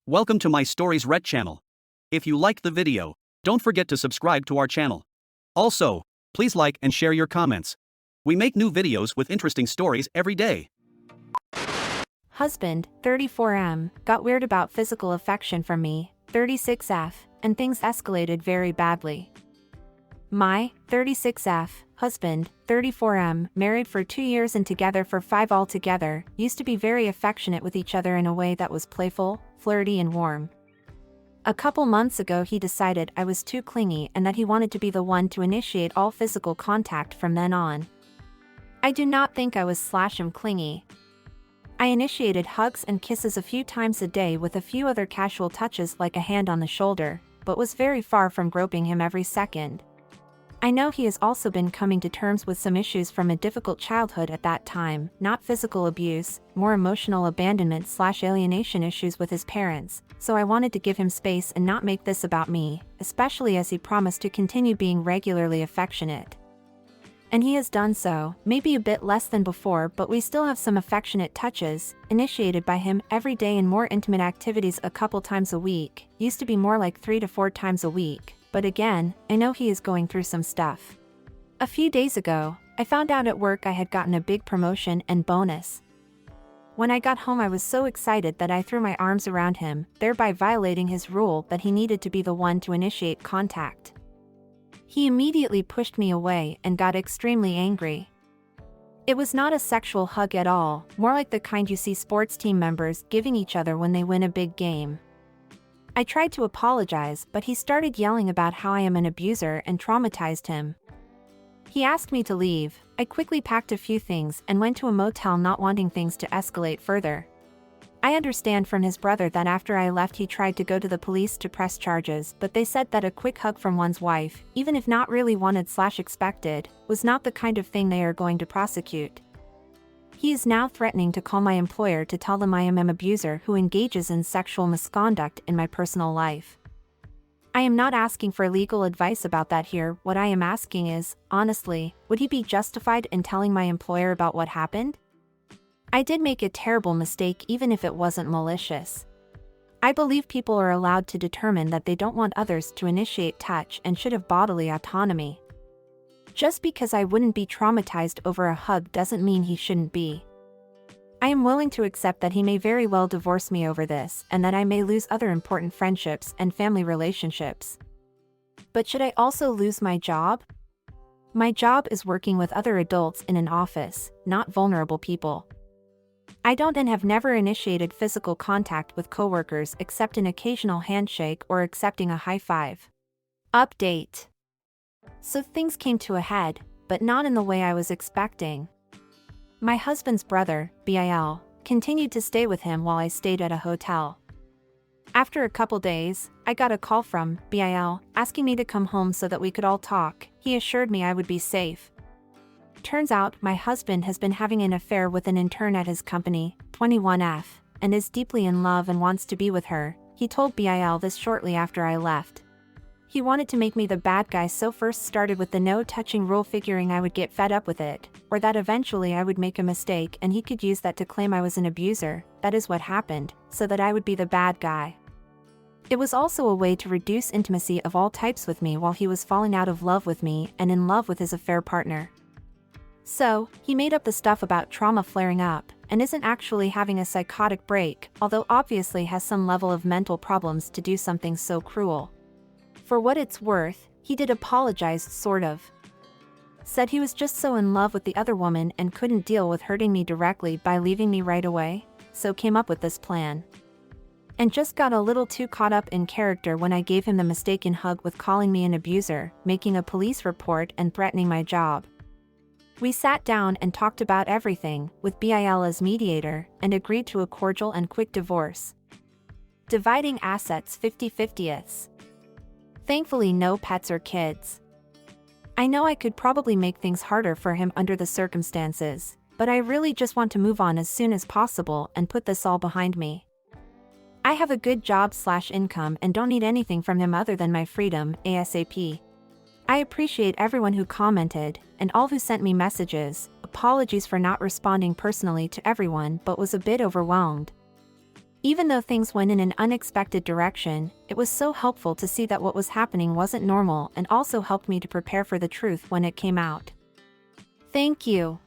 Welcome to my Stories Red channel. If you liked the video, don't forget to subscribe to our channel. Also, please like and share your comments. We make new videos with interesting stories every day. Husband, 34M, got weird about physical affection from me, 36F, and things escalated very badly. My, 36F, husband, 34M, married for 2 years and together for 5 altogether, used to be very affectionate with each other in a way that was playful, flirty and warm. A couple months ago he decided I was too clingy and that he wanted to be the one to initiate all physical contact from then on. I do not think I was clingy. I initiated hugs and kisses a few times a day with a few other casual touches like a hand on the shoulder, but was very far from groping him every second. I know he has also been coming to terms with some issues from a difficult childhood at that time, not physical abuse, more emotional abandonment/alienation issues with his parents, so I wanted to give him space and not make this about me, especially as he promised to continue being regularly affectionate. And he has done so, maybe a bit less than before, but we still have some affectionate touches, initiated by him every day and more intimate activities a couple times a week, used to be more like 3 to 4 times a week. But again, I know he is going through some stuff. A few days ago, I found out at work I had gotten a big promotion and bonus. When I got home I was so excited that I threw my arms around him, thereby violating his rule that he needed to be the one to initiate contact. He immediately pushed me away and got extremely angry. It was not a sexual hug at all, more like the kind you see sports team members giving each other when they win a big game. I tried to apologize, but he started yelling about how I am an abuser and traumatized him. He asked me to leave. I quickly packed a few things and went to a motel, not wanting things to escalate further. I understand from his brother that after I left he tried to go to the police to press charges, but they said that a quick hug from one's wife, even if not really wanted/expected, was not the kind of thing they are going to prosecute. He is now threatening to call my employer to tell them I am an abuser who engages in sexual misconduct in my personal life. I am not asking for legal advice about that here. What I am asking is, honestly, would he be justified in telling my employer about what happened? I did make a terrible mistake even if it wasn't malicious. I believe people are allowed to determine that they don't want others to initiate touch and should have bodily autonomy. Just because I wouldn't be traumatized over a hug doesn't mean he shouldn't be. I am willing to accept that he may very well divorce me over this and that I may lose other important friendships and family relationships. But should I also lose my job? My job is working with other adults in an office, not vulnerable people. I don't and have never initiated physical contact with coworkers except an occasional handshake or accepting a high five. Update. So things came to a head, but not in the way I was expecting. My husband's brother, Bil, continued to stay with him while I stayed at a hotel. After a couple days, I got a call from Bil asking me to come home so that we could all talk. He assured me I would be safe. Turns out my husband has been having an affair with an intern at his company, 21F, and is deeply in love and wants to be with her. He told Bil this shortly after I left. He wanted to make me the bad guy, so first started with the no touching rule, figuring I would get fed up with it, or that eventually I would make a mistake and he could use that to claim I was an abuser. That is what happened, so that I would be the bad guy. It was also a way to reduce intimacy of all types with me while he was falling out of love with me and in love with his affair partner. So, he made up the stuff about trauma flaring up, and isn't actually having a psychotic break, although obviously has some level of mental problems to do something so cruel. For what it's worth, he did apologize, sort of. Said he was just so in love with the other woman and couldn't deal with hurting me directly by leaving me right away, so came up with this plan. And just got a little too caught up in character when I gave him the mistaken hug with calling me an abuser, making a police report and threatening my job. We sat down and talked about everything, with Bil as mediator, and agreed to a cordial and quick divorce. Dividing assets 50/50. Thankfully no pets or kids. I know I could probably make things harder for him under the circumstances, but I really just want to move on as soon as possible and put this all behind me. I have a good job/income and don't need anything from him other than my freedom, ASAP. I appreciate everyone who commented, and all who sent me messages. Apologies for not responding personally to everyone, but was a bit overwhelmed. Even though things went in an unexpected direction, it was so helpful to see that what was happening wasn't normal and also helped me to prepare for the truth when it came out. Thank you.